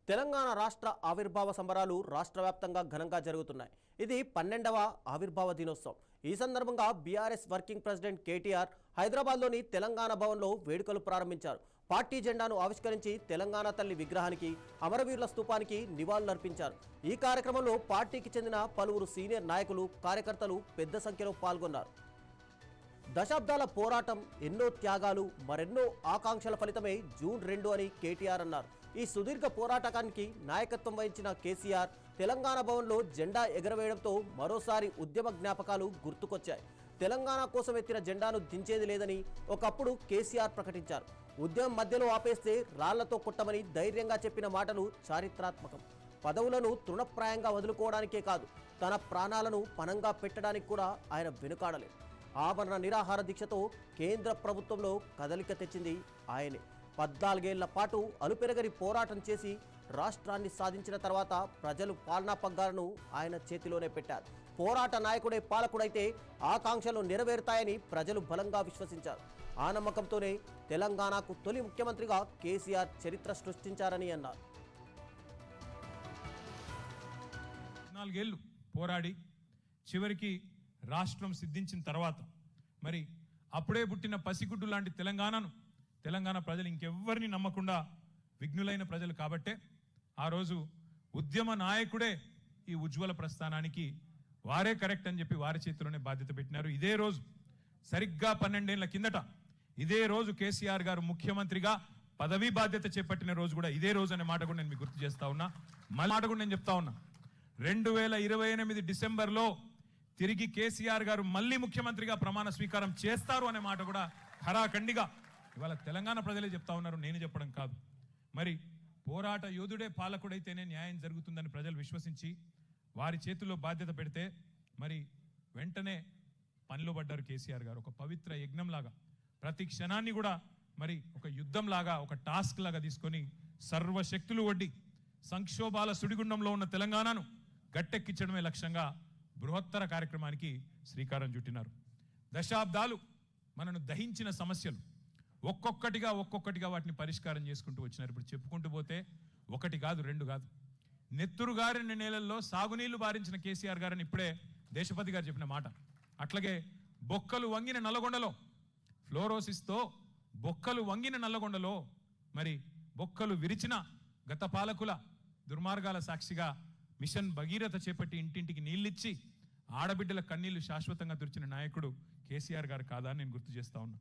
తెలంగాణ రాష్ట్ర ఆవిర్భావ సంబరాలు రాష్ట్ర వ్యాప్తంగా ఘనంగా జరుగుతున్నాయి. ఇది 12వ ఆవిర్భావ దినోత్సవం. ఈ సందర్భంగా బీఆర్ఎస్ వర్కింగ్ ప్రెసిడెంట్ కేటీఆర్ హైదరాబాద్లోని తెలంగాణ భవన్లో వేడుకలు ప్రారంభించారు. పార్టీ జెండాను ఆవిష్కరించి తెలంగాణ తల్లి విగ్రహానికి, అమరవీరుల స్తూపానికి నివాళులర్పించారు. ఈ కార్యక్రమంలో పార్టీకి చెందిన పలువురు సీనియర్ నాయకులు, కార్యకర్తలు పెద్ద సంఖ్యలో పాల్గొన్నారు. దశాబ్దాల పోరాటం, ఎన్నో త్యాగాలు, మరెన్నో ఆకాంక్షల ఫలితమే జూన్ 2 అని కేటీఆర్ అన్నారు. ఈ సుదీర్ఘ పోరాటానికి నాయకత్వం వహించిన కేసీఆర్ తెలంగాణ భవన్లో జెండా ఎగరవేయడంతో మరోసారి ఉద్యమ జ్ఞాపకాలు గుర్తుకొచ్చాయి. తెలంగాణ కోసం ఎత్తిన జెండాను దించేది లేదని ఒకప్పుడు కేసీఆర్ ప్రకటించారు. ఉద్యమం మధ్యలో ఆపేస్తే రాళ్లతో కొట్టమని ధైర్యంగా చెప్పిన మాటలు చారిత్రాత్మకం. పదవులను తృణప్రాయంగా వదులుకోవడానికే కాదు, తన ప్రాణాలను పణంగా పెట్టడానికి కూడా ఆయన వెనుకాడలేదు. ఆమరణ నిరాహార దీక్షతో కేంద్ర ప్రభుత్వంలో కదలిక తెచ్చింది ఆయనే. 14 ఏళ్ల పాటు అలుపెరగని పోరాటం చేసి రాష్ట్రాన్ని సాధించిన తర్వాత ప్రజలు పాలనా పగ్గాలను ఆయన చేతిలోనే పెట్టారు. పోరాట నాయకుడే పాలకుడైతే ఆకాంక్షలు నెరవేరుతాయని ప్రజలు బలంగా విశ్వసించారు. ఆ నమ్మకంతోనే తెలంగాణకు తొలి ముఖ్యమంత్రిగా కేసీఆర్ చరిత్ర సృష్టించారని అన్నారు. 14 ఏళ్లు పోరాడి చివరికి రాష్ట్రం సిద్ధించిన తర్వాత మరి అప్పుడే పుట్టిన పసిగుడ్డు లాంటి తెలంగాణ ప్రజలు ఇంకెవ్వరిని నమ్మకుండా విఘ్నులైన ప్రజలు కాబట్టే ఆ రోజు ఉద్యమ నాయకుడే ఈ ఉజ్వల ప్రస్థానానికి వారే కరెక్ట్ అని చెప్పి వారి చేతిలోనే బాధ్యత పెట్టినారు. ఇదే రోజు సరిగ్గా 12 ఏళ్ల కిందట ఇదే రోజు కేసీఆర్ గారు ముఖ్యమంత్రిగా పదవీ బాధ్యత చేపట్టిన రోజు కూడా ఇదే రోజు అనే మాట కూడా నేను మీకు గుర్తు చేస్తా ఉన్నా. మళ్ళీ మాట కూడా నేను చెప్తా ఉన్నా, 2028 డిసెంబర్లో తిరిగి కేసీఆర్ గారు మళ్ళీ ముఖ్యమంత్రిగా ప్రమాణ స్వీకారం చేస్తారు అనే మాట కూడా ఖరాఖండిగా ఇవాళ తెలంగాణ ప్రజలే చెప్తా ఉన్నారు, నేను చెప్పడం కాదు. మరి పోరాట యోధుడే పాలకుడైతేనే న్యాయం జరుగుతుందని ప్రజలు విశ్వసించి వారి చేతుల్లో బాధ్యత పెడితే మరి వెంటనే పనిలో పడ్డారు కేసీఆర్ గారు. ఒక పవిత్ర యజ్ఞంలాగా ప్రతి క్షణాన్ని కూడా మరి ఒక యుద్ధంలాగా, ఒక టాస్క్ లాగా తీసుకొని సర్వశక్తులు ఒడ్డి సంక్షోభాల సుడిగుండంలో ఉన్న తెలంగాణను గట్టెక్కించడమే లక్ష్యంగా బృహత్తర కార్యక్రమానికి శ్రీకారం చుట్టినారు. దశాబ్దాలు మనను దహించిన సమస్యలు ఒక్కొక్కటిగా వాటిని పరిష్కారం చేసుకుంటూ వచ్చినారు. ఇప్పుడు చెప్పుకుంటూ పోతే 1 కాదు 2 కాదు, నెత్తురు గారిన నేలల్లో సాగునీళ్లు బారించిన కేసీఆర్ గారని ఇప్పుడే దేశపతి గారు చెప్పిన మాట. అట్లాగే బొక్కలు వంగిన నల్లగొండలో, ఫ్లోరోసిస్తో బొక్కలు వంగిన నల్లగొండలో మరి బొక్కలు విరిచిన గత పాలకుల దుర్మార్గాల సాక్షిగా మిషన్ భగీరథ చేపట్టి ఇంటింటికి నీళ్ళిచ్చి ఆడబిడ్డల కన్నీళ్లు శాశ్వతంగా తుడిచిన నాయకుడు కేసీఆర్ గారు కాదా అని నేను గుర్తు చేస్తా ఉన్నా.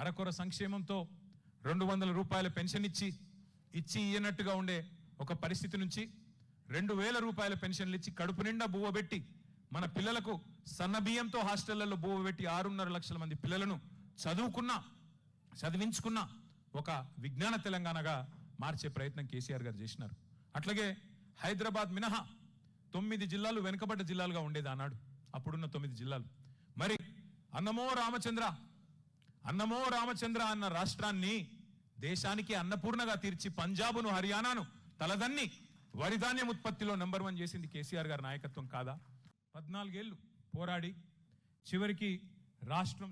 అరకొర సంక్షేమంతో 200 రూపాయల పెన్షన్ ఇచ్చి ఇయ్యనట్టుగా ఉండే ఒక పరిస్థితి నుంచి 2000 రూపాయల పెన్షన్లు ఇచ్చి కడుపు నిండా బువ్వబెట్టి మన పిల్లలకు సన్నబియ్యంతో హాస్టళ్లలో బువ్వబెట్టి 6.5 లక్షల మంది పిల్లలను చదివించుకున్న ఒక విజ్ఞాన తెలంగాణగా మార్చే ప్రయత్నం కేసీఆర్ గారు చేసినారు. అట్లాగే హైదరాబాద్ మినహా 9 జిల్లాలు వెనుకబడ్డ జిల్లాలుగా ఉండేది ఆనాడు, అప్పుడున్న 9 జిల్లాలు. మరి అన్నమో రామచంద్ర అన్న రాష్ట్రాన్ని దేశానికి అన్నపూర్ణగా తీర్చి పంజాబును, హర్యానాను తలదన్ని వరిధాన్యం ఉత్పత్తిలో నంబర్ 1 చేసింది కేసీఆర్ గారి నాయకత్వం కాదా? 14 ఏళ్లు పోరాడి చివరికి రాష్ట్రం